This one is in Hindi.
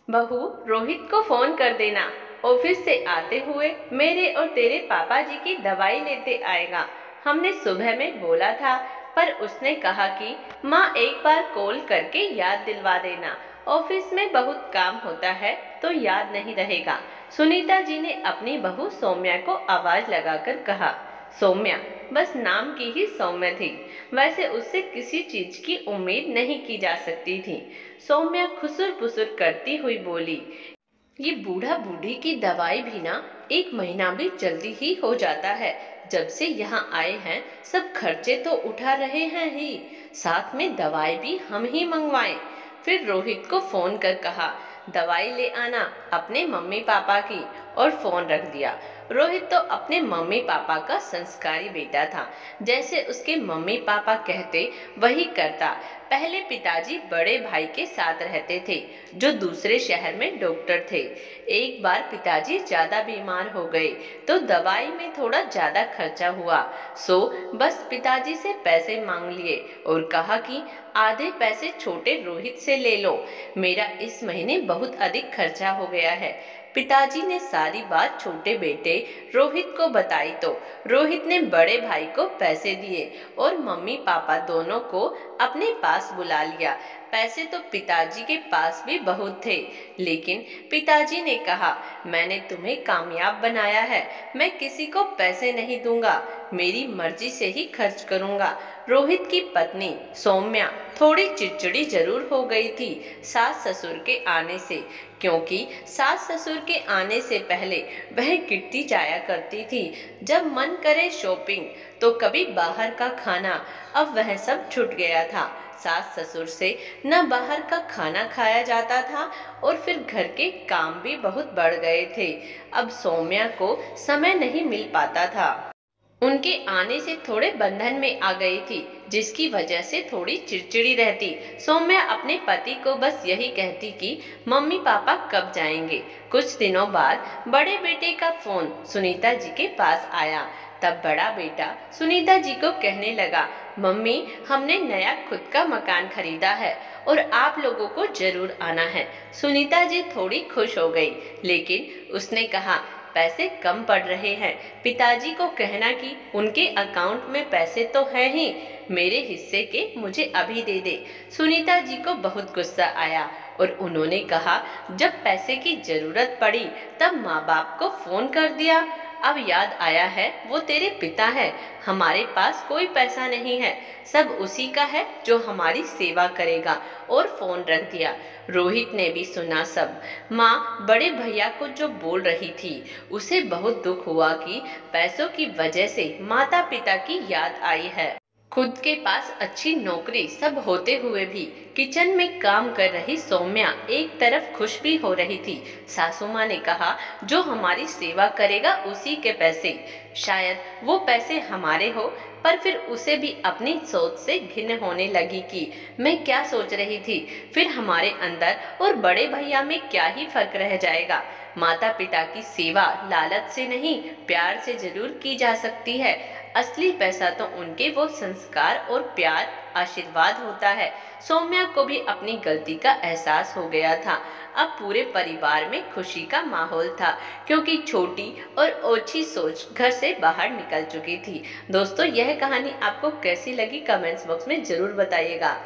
बहू, रोहित को फोन कर देना। ऑफिस से आते हुए मेरे और तेरे पापा जी की दवाई लेते आएगा। हमने सुबह में बोला था, पर उसने कहा कि माँ एक बार कॉल करके याद दिलवा देना। ऑफिस में बहुत काम होता है तो याद नहीं रहेगा। सुनीता जी ने अपनी बहू सौम्या को आवाज लगाकर कहा। सौम्या बस नाम की ही सौम्या थी, वैसे उससे किसी चीज की उम्मीद नहीं की जा सकती थी। सौम्या खुसुर पुसुर करती हुई बोली, ये बूढ़ा बूढ़ी की दवाई भी ना 1 महीना भी जल्दी ही हो जाता है। जब से यहाँ आए हैं सब खर्चे तो उठा रहे हैं ही, साथ में दवाई भी हम ही मंगवाएं। फिर रोहित को फोन कर कहा, दवाई ले आना अपने मम्मी पापा की, और फोन रख दिया। रोहित तो अपने मम्मी पापा का संस्कारी बेटा था, जैसे उसके मम्मी पापा कहते वही करता। पहले पिताजी बड़े भाई के साथ रहते थे, जो दूसरे शहर में डॉक्टर थे। एक बार पिताजी ज्यादा बीमार हो गए तो दवाई में थोड़ा ज्यादा खर्चा हुआ, सो बस पिताजी से पैसे मांग लिए और कहा कि आधे पैसे छोटे रोहित से ले लो, मेरा इस महीने बहुत अधिक खर्चा हो गया है। पिताजी ने सारी बात छोटे बेटे रोहित को बताई तो रोहित ने बड़े भाई को पैसे दिए और मम्मी पापा दोनों को अपने पास बुला लिया। पैसे तो पिताजी के पास भी बहुत थे, लेकिन पिताजी ने कहा, मैंने तुम्हें कामयाब बनाया है, मैं किसी को पैसे नहीं दूंगा, मेरी मर्जी से ही खर्च करूंगा। रोहित की पत्नी सौम्या थोड़ी चिड़चिड़ी जरूर हो गई थी सास ससुर के आने से, क्योंकि सास ससुर के आने से पहले वह किट्टी जाया करती थी। जब मन करे शॉपिंग तो कभी बाहर का खाना, अब वह सब छूट गया था। सास ससुर से न बाहर का खाना खाया जाता था और फिर घर के काम भी बहुत बढ़ गए थे। अब सौम्या को समय नहीं मिल पाता था। उनके आने से थोड़े बंधन में आ गई थी, जिसकी वजह से थोड़ी चिड़चिड़ी रहती। सौम्या अपने पति को बस यही कहती कि मम्मी पापा कब जाएंगे। कुछ दिनों बाद बड़े बेटे का फोन सुनीता जी के पास आया। तब बड़ा बेटा सुनीता जी को कहने लगा, मम्मी हमने नया खुद का मकान खरीदा है और आप लोगों को जरूर आना है। सुनीता जी थोड़ी खुश हो गई, लेकिन उसने कहा, पैसे कम पड़ रहे हैं, पिताजी को कहना कि उनके अकाउंट में पैसे तो हैं ही, मेरे हिस्से के मुझे अभी दे दे। सुनीता जी को बहुत गुस्सा आया और उन्होंने कहा, जब पैसे की जरूरत पड़ी तब माँ बाप को फोन कर दिया। अब याद आया है वो तेरे पिता है, हमारे पास कोई पैसा नहीं है, सब उसी का है जो हमारी सेवा करेगा, और फोन रख दिया। रोहित ने भी सुना सब। माँ बड़े भैया को जो बोल रही थी उसे बहुत दुख हुआ कि पैसों की वजह से माता पिता की याद आई है। खुद के पास अच्छी नौकरी सब होते हुए भी किचन में काम कर रही सौम्या एक तरफ खुश भी हो रही थी। सासू माँ ने कहा, जो हमारी सेवा करेगा उसी के पैसे, शायद वो पैसे हमारे हो। पर फिर उसे भी अपनी सोच से घिन होने लगी कि मैं क्या सोच रही थी, फिर हमारे अंदर और बड़े भैया में क्या ही फर्क रह जाएगा। माता पिता की सेवा लालच से नहीं, प्यार से जरूर की जा सकती है। असली पैसा तो उनके वो संस्कार और प्यार आशीर्वाद होता है। सौम्या को भी अपनी गलती का एहसास हो गया था। अब पूरे परिवार में खुशी का माहौल था, क्योंकि छोटी और ओछी सोच घर से बाहर निकल चुकी थी। दोस्तों, यह कहानी आपको कैसी लगी कमेंट्स बॉक्स में जरूर बताइएगा।